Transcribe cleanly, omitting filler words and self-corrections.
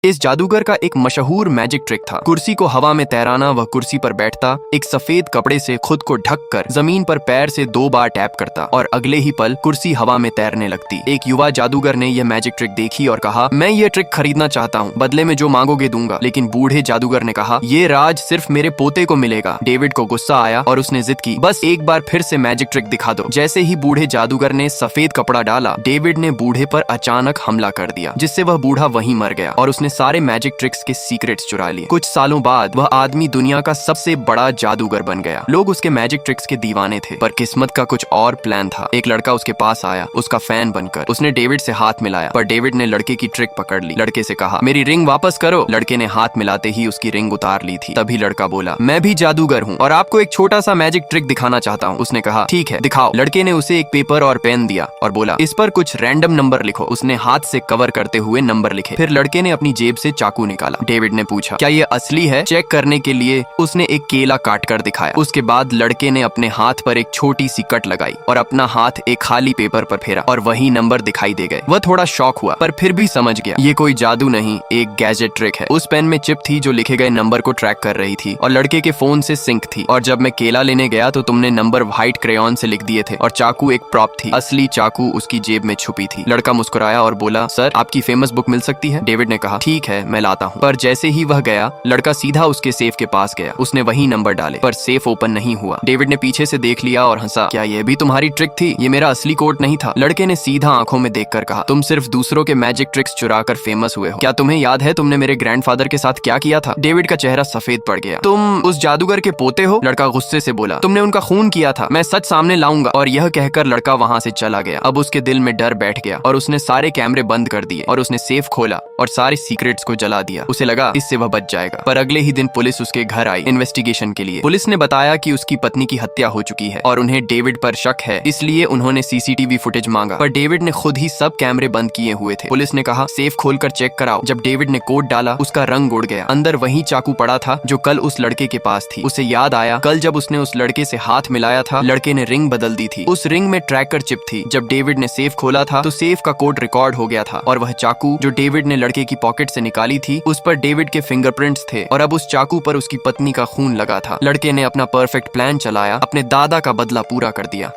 इस जादूगर का एक मशहूर मैजिक ट्रिक था। कुर्सी को हवा में तैराना। वह कुर्सी पर बैठता, एक सफेद कपड़े से खुद को ढककर जमीन पर पैर से 2 बार टैप करता और अगले ही पल कुर्सी हवा में तैरने लगती। एक युवा जादूगर ने यह मैजिक ट्रिक देखी और कहा, मैं ये ट्रिक खरीदना चाहता हूँ, बदले में जो मांगोगे दूंगा। लेकिन बूढ़े जादूगर ने कहा, ये राज सिर्फ मेरे पोते को मिलेगा। डेविड को गुस्सा आया और उसने जिद की, बस एक बार फिर से मैजिक ट्रिक दिखा दो। जैसे ही बूढ़े जादूगर ने सफेद कपड़ा डाला, डेविड ने बूढ़े पर अचानक हमला कर दिया, जिससे वह बूढ़ा वहीं मर गया और उसने सारे मैजिक ट्रिक्स के सीक्रेट्स चुरा लिए। कुछ सालों बाद वह आदमी दुनिया का सबसे बड़ा जादूगर बन गया। लोग उसके मैजिक ट्रिक्स के दीवाने थे, पर किस्मत का कुछ और प्लान था। एक लड़का उसके पास आया, उसका फैन बनकर। उसने डेविड से हाथ मिलाया, पर डेविड ने लड़के की ट्रिक पकड़ ली। लड़के से कहा, मेरी रिंग वापस करो। लड़के ने हाथ मिलाते ही उसकी रिंग उतार ली थी। तभी लड़का बोला, मैं भी जादूगर हूँ और आपको एक छोटा सा मैजिक ट्रिक दिखाना चाहता हूँ। उसने कहा, ठीक है, दिखाओ। लड़के ने उसे एक पेपर और पेन दिया और बोला, इस पर कुछ रैंडम नंबर लिखो। उसने हाथ से कवर करते हुए नंबर लिखे। फिर लड़के ने अपनी जेब से चाकू निकाला। डेविड ने पूछा, क्या ये असली है? चेक करने के लिए उसने एक केला काट कर दिखाया। उसके बाद लड़के ने अपने हाथ पर एक छोटी सी कट लगाई और अपना हाथ एक खाली पेपर पर फेरा और वही नंबर दिखाई दे गए। वह थोड़ा शॉक हुआ, पर फिर भी समझ गया ये कोई जादू नहीं, एक गैजेट ट्रिक है। उस पेन में चिप थी जो लिखे गए नंबर को ट्रैक कर रही थी और लड़के के फोन से सिंक थी। और जब मैं केला लेने गया तो तुमने नंबर व्हाइट क्रेयॉन से लिख दिए थे और चाकू एक प्रॉप थी। असली चाकू उसकी जेब में छुपी थी। लड़का मुस्कुराया और बोला, सर, आपकी फेमस बुक मिल सकती है? डेविड ने कहा, ठीक है, मैं लाता हूँ। पर जैसे ही वह गया, लड़का सीधा उसके सेफ के पास गया। उसने वही नंबर डाले, पर सेफ ओपन नहीं हुआ। डेविड ने पीछे से देख लिया और हंसा, क्या यह भी तुम्हारी ट्रिक थी? ये मेरा असली कोट नहीं था। लड़के ने सीधा आंखों में देखकर कहा, तुम सिर्फ दूसरों के मैजिक ट्रिक्स चुरा कर फेमस हुए हो। क्या तुम्हें याद है तुमने मेरे ग्रैंडफादर के साथ क्या किया था? डेविड का चेहरा सफेद पड़ गया। तुम उस जादूगर के पोते हो? लड़का गुस्से से बोला, तुमने उनका खून किया था। मैं सच सामने लाऊंगा। और यह कहकर लड़का वहां से चला गया। अब उसके दिल में डर बैठ गया और उसने सारे कैमरे बंद कर दिए और उसने सेफ खोला और सारे सीक्रेट्स को जला दिया। उसे लगा इससे वह बच जाएगा। पर अगले ही दिन पुलिस उसके घर आई इन्वेस्टिगेशन के लिए। पुलिस ने बताया कि उसकी पत्नी की हत्या हो चुकी है और उन्हें डेविड पर शक है, इसलिए उन्होंने सीसीटीवी फुटेज मांगा। पर डेविड ने खुद ही सब कैमरे बंद किए हुए थे। पुलिस ने कहा, सेफ खोलकर चेक कराओ। जब डेविड ने कोट डाला, उसका रंग उड़ गया। अंदर वही चाकू पड़ा था जो कल उस लड़के के पास थी। उसे याद आया, कल जब उसने उस लड़के से हाथ मिलाया था, लड़के ने रिंग बदल दी थी। उस रिंग में ट्रैकर चिप थी। जब डेविड ने सेफ खोला था तो सेफ का कोड रिकॉर्ड हो गया था और वह चाकू जो डेविड ने लड़के की पॉकेट से निकाली थी, उस पर डेविड के फिंगरप्रिंट्स थे और अब उस चाकू पर उसकी पत्नी का खून लगा था। लड़के ने अपना परफेक्ट प्लान चलाया, अपने दादा का बदला पूरा कर दिया।